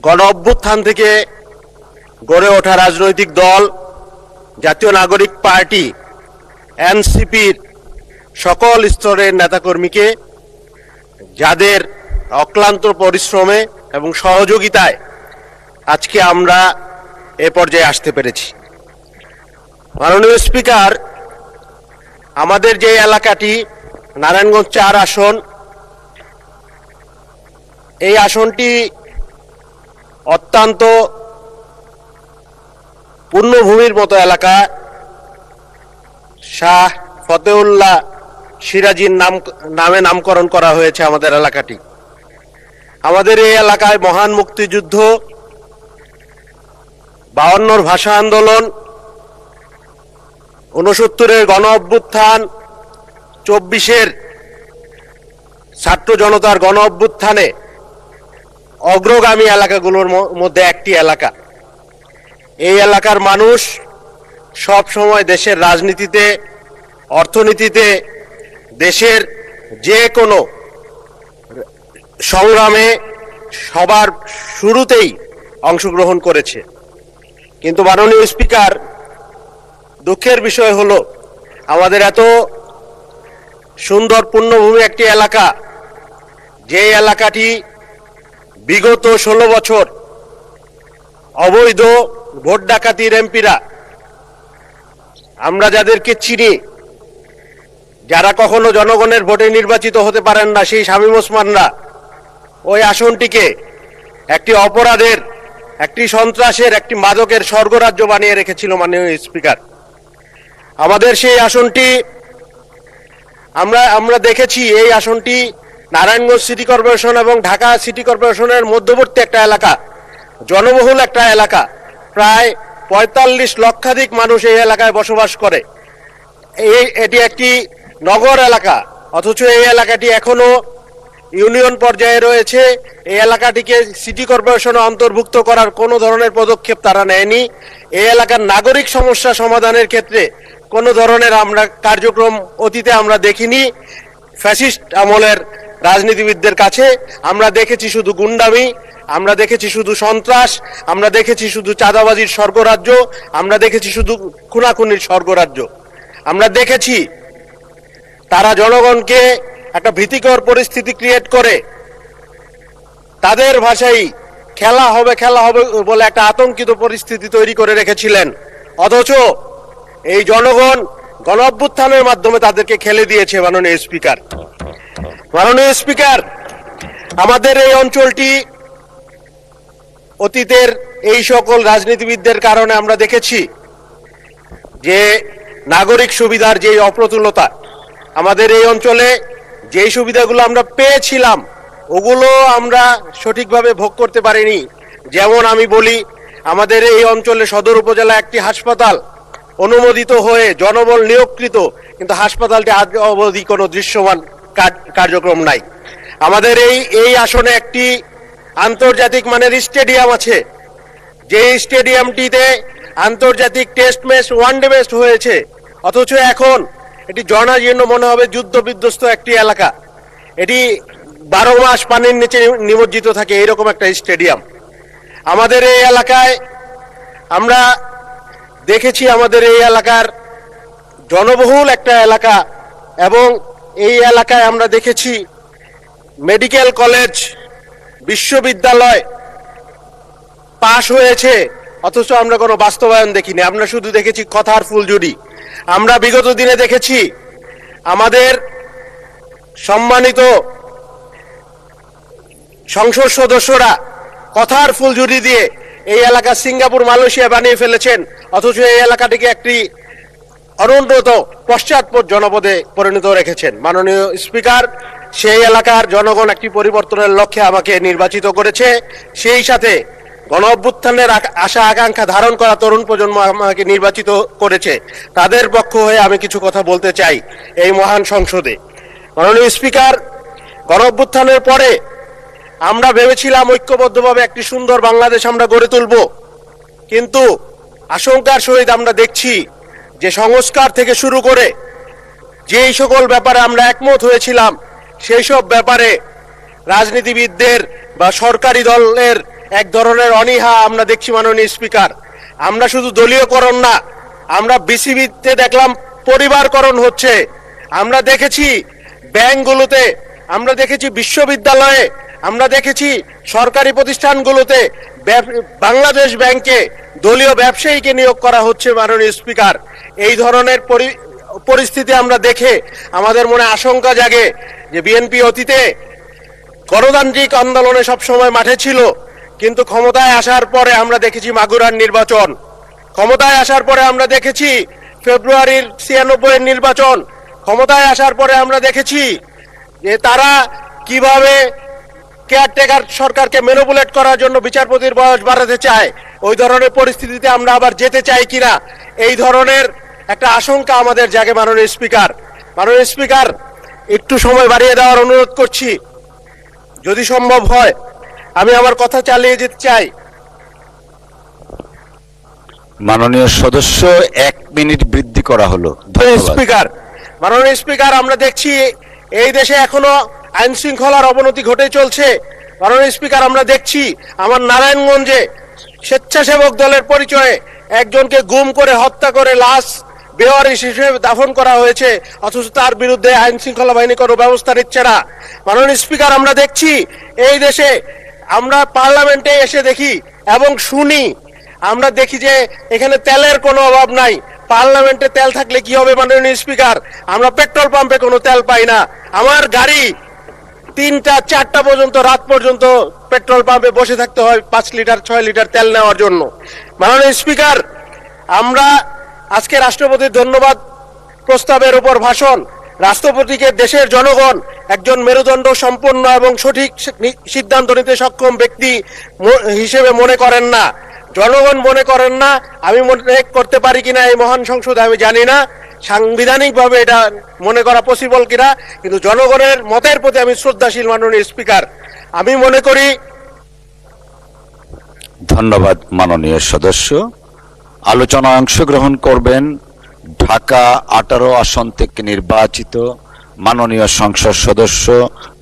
গণ অভ্যুত্থান থেকে গড়ে ওঠা রাজনৈতিক দল জাতীয় নাগরিক পার্টি এনসিপির সকল স্তরের নেতাকর্মীকে যাদের অক্লান্ত পরিশ্রমে এবং সহযোগিতায় আজকে আমরা এ পর্যায়ে আসতে পেরেছি। মাননীয় স্পিকার, আমাদের যে এলাকাটি নারায়ণগঞ্জ ৪ আসন, এই আসনটি অত্যন্ত পূর্ণভূমির মতো এলাকা। শাহ ফতেউল্লাহ সিরাজির নামে নামকরণ করা হয়েছে আমাদের এলাকাটি। আমাদের এই এলাকায় মহান মুক্তিযুদ্ধ, 52-র ভাষা আন্দোলন, 69-এর গণ অভ্যুত্থান, 24-এর ছাত্র জনতার গণ অভ্যুত্থানে অগ্রগামী এলাকাগুলোর মধ্যে একটি এলাকা। এই এলাকার মানুষ সব সময় দেশের রাজনীতিতে, অর্থনীতিতে, দেশের যে কোনো সংগ্রামে সবার শুরুতেই অংশগ্রহণ করেছে। কিন্তু মাননীয় স্পিকার, দুঃখের বিষয় হলো আমাদের এত সুন্দর পূর্ণভূমি একটি এলাকা, যে এলাকাটি বিগত 16 বছর অবৈধ ভোট ডাকাতির এমপিরা, আমরা যাদেরকে চিনি, যারা কখনো জনগণের ভোটে নির্বাচিত হতে পারেন না, সেই শামীম ওসমানরা ওই আসনটিকে একটি অপরাধের, একটি সন্ত্রাসের, একটি মাদকের স্বর্গরাজ্য বানিয়ে রেখেছিল। মাননীয় স্পিকার, আমাদের সেই আসনটি আমরা দেখেছি, এই আসনটি নারায়ণগঞ্জ সিটি কর্পোরেশন এবং ঢাকা সিটি কর্পোরেশনের মধ্যবর্তী একটা এলাকা, জনবহুল একটা এলাকা। প্রায় 45 লক্ষাধিক মানুষ এই এলাকায় বসবাস করে। এটি একটি নগর এলাকা, অথচ এই এলাকাটি এখনো ইউনিয়ন পর্যায়ে রয়েছে। এই এলাকাটিকে সিটি কর্পোরেশনে অন্তর্ভুক্ত করার কোনো ধরনের পদক্ষেপ তারা নেয়নি। এই এলাকার নাগরিক সমস্যা সমাধানের ক্ষেত্রে কোনো ধরনের আমরা কার্যক্রম অতীতে আমরা দেখিনি। ফ্যাসিস্ট আমলের রাজনীতিবিদদের কাছে আমরা দেখেছি শুধু গুন্ডামি, আমরা দেখেছি শুধু সন্ত্রাস, আমরা দেখেছি শুধু চাঁদাবাজির স্বর্গরাজ্য, আমরা দেখেছি শুধু খুনাখুনির স্বর্গরাজ্য। আমরা দেখেছি তারা জনগণকে একটা ভীতিকর পরিস্থিতি ক্রিয়েট করে তাদের ভাষায় খেলা হবে বলে একটা আতঙ্কিত পরিস্থিতি তৈরি করে রেখেছিলেন। অথচ এই জনগণ গণ অভ্যুত্থানের মাধ্যমে তাদেরকে খেলে দিয়েছে। মাননীয় স্পিকার, আমাদের এই অঞ্চলটি অতীতের এই সকল রাজনীতিবিদদের কারণে আমরা দেখেছি যে নাগরিক সুবিধার যে অপ্রতুলতা, আমাদের এই অঞ্চলে যেই সুবিধাগুলো আমরা পেয়েছিলাম ওগুলো আমরা সঠিকভাবে ভোগ করতে পারিনি। যেমন আমি বলি, আমাদের এই অঞ্চলে সদর উপজেলা একটি হাসপাতাল অনুমোদিত হয়ে জনবল নিয়োগকৃত, কিন্তু হাসপাতালটি আজ অবধি কোনো দৃশ্যমান কার্যক্রম নাই। আমাদের এই আসনে একটি আন্তর্জাতিক মানের স্টেডিয়াম আছে, যে স্টেডিয়ামটিতে আন্তর্জাতিক টেস্ট ম্যাচ, ওয়ানডে ম্যাচ হয়েছে, অথচ এখন এটি জনাজীর্ণ মনে হবে যুদ্ধ বিধ্বস্ত একটি এলাকা। এটি 12 মাস পানির নিচে নিমজ্জিত থাকে, এরকম একটা স্টেডিয়াম। আমাদের এই এলাকায় আমরা দেখেছি, আমাদের এই এলাকার জনবহুল একটা এলাকা, এবং এই এলাকায় আমরা দেখেছি মেডিকেল কলেজ, বিশ্ববিদ্যালয় পাশ হয়েছে, অথচ আমরা কোনো বাস্তবায়ন দেখিনি। আমরা শুধু দেখেছি কথার ফুলঝুরি। আমরা বিগত দিনে দেখেছি আমাদের সম্মানিত সংসদ সদস্যরা কথার ফুলঝুরি দিয়ে এই এলাকা সিঙ্গাপুর, মালয়েশিয়া বানিয়ে ফেলেছেন, অথচ এই এলাকাটিকে একটি অনুন্নত পশ্চাৎপদ জনপদে পরিণত রেখেছেন। মাননীয় স্পিকার, সেই এলাকার জনগণ একটি পরিবর্তনের লক্ষ্যে আমাকে নির্বাচিত করেছে। সেই সাথে গণ অভ্যুত্থানের আশা আকাঙ্ক্ষা ধারণ করা তরুণ প্রজন্ম আমাকে নির্বাচিত করেছে। তাদের পক্ষ হয়ে আমি কিছু কথা বলতে চাই এই মহান সংসদে। মাননীয় স্পিকার, গণ অভ্যুত্থানের পরে আমরা ভেবেছিলাম ঐক্যবদ্ধভাবে একটি সুন্দর বাংলাদেশ আমরা গড়ে তুলব, কিন্তু আশঙ্কার সহিত আমরা দেখছি যে সংস্কার থেকে শুরু করে যেই সকল ব্যাপারে আমরা একমত হয়েছিলাম, সেই সব ব্যাপারে রাজনীতিবিদদের বা সরকারি দলের এক ধরনের অনীহা আমরা দেখছি মাননীয় স্পিকার। আমরা শুধু দলীয়করণ না, আমরা বিসিবিতে দেখলাম পরিবারকরণ হচ্ছে। আমরা দেখেছি ব্যাংকগুলোতে, আমরা দেখেছি বিশ্ববিদ্যালয়ে, আমরা দেখেছি সরকারি প্রতিষ্ঠানগুলোতে বাংলাদেশ ব্যাংকে দলীয় ব্যবসায়ীকে নিয়োগ করা হচ্ছে মাননীয় স্পিকার। এই ধরনের পরিস্থিতি আমরা দেখে আমাদের মনে আশঙ্কা জাগে যে বিএনপি অতীতে গণতান্ত্রিক আন্দোলনে সবসময় মাঠে ছিল, কিন্তু ক্ষমতায় আসার পরে আমরা দেখেছি মাগুরার নির্বাচন, ক্ষমতায় আসার পরে আমরা দেখেছি ফেব্রুয়ারির 96-এর নির্বাচন, ক্ষমতায় আসার পরে আমরা দেখেছি যে তারা কিভাবে কেয়ারটেকার সরকারকে ম্যানিপুলেট করার জন্য বিচারপতির বয়স বাড়াতে চায়। ওই ধরনের পরিস্থিতিতে আমরা আবার যেতে চাই কিনা, এই ধরনের একটা আশঙ্কা আমাদের জাগে মাননীয় স্পিকার। মাননীয় স্পিকার, একটু সময় বাড়িয়ে দেওয়ার অনুরোধ করছি, যদি সম্ভব হয় আমি আমার কথা চালিয়ে যেতে চাই। মাননীয় সদস্য 1 মিনিট বৃদ্ধি করা হলো। স্পিকার, মাননীয় স্পিকার, আমরা দেখছি এই দেশে এখনো আইন শৃঙ্খলার অবনতি ঘটে চলছে। মাননীয় স্পিকার, আমরা দেখছি আমার নারায়ণগঞ্জে স্বেচ্ছাসেবক দলের পরিচয়ে একজনকে গুম করে হত্যা করে লাশ বেওয়ারিশ হিসেবে দাফন করা হয়েছে, অথচ তার বিরুদ্ধে আইন শৃঙ্খলা বাহিনী কোনো ব্যবস্থা নিচ্ছে না। মাননীয় স্পিকার, আমরা দেখছি এই দেশে, আমরা পার্লামেন্টে এসে দেখি এবং শুনি, আমরা দেখি যে এখানে তেলের কোনো অভাব নাই। পার্লামেন্টে তেল থাকলে কি হবে মাননীয় স্পিকার? আমরা পেট্রোল পাম্পে কোনো তেল পাই না। আমার গাড়ি 3টা 4টা পর্যন্ত, রাত পর্যন্ত পেট্রোল পাম্পে বসে থাকতে হয় 5 লিটার 6 লিটার তেল নেওয়ার জন্য। মাননীয় স্পিকার, আমরা আজকে রাষ্ট্রপতির ধন্যবাদ প্রস্তাবের উপর ভাষণ, রাষ্ট্রপতিকে দেশের জনগণ একজন মেরুদণ্ড সম্পন্ন এবং সঠিক সিদ্ধান্ত নিতে সক্ষম ব্যক্তি হিসেবে মনে করেন না, জনগণ মনে করেন না। আমি মনে করতে পারি কিনা এই মহান সংসদে আমি জানি না, সাংবিধানিকভাবে এটা মনে করা পসিবল কিনা, কিন্তু জনগণের মতের প্রতি আমি শ্রদ্ধাশীল মাননীয় স্পিকার। আমি মনে করি। ধন্যবাদ মাননীয় সদস্য। আলোচনায় অংশগ্রহণ করবেন ঢাকা 18 আসন থেকে নির্বাচিত মাননীয় সংসদ সদস্য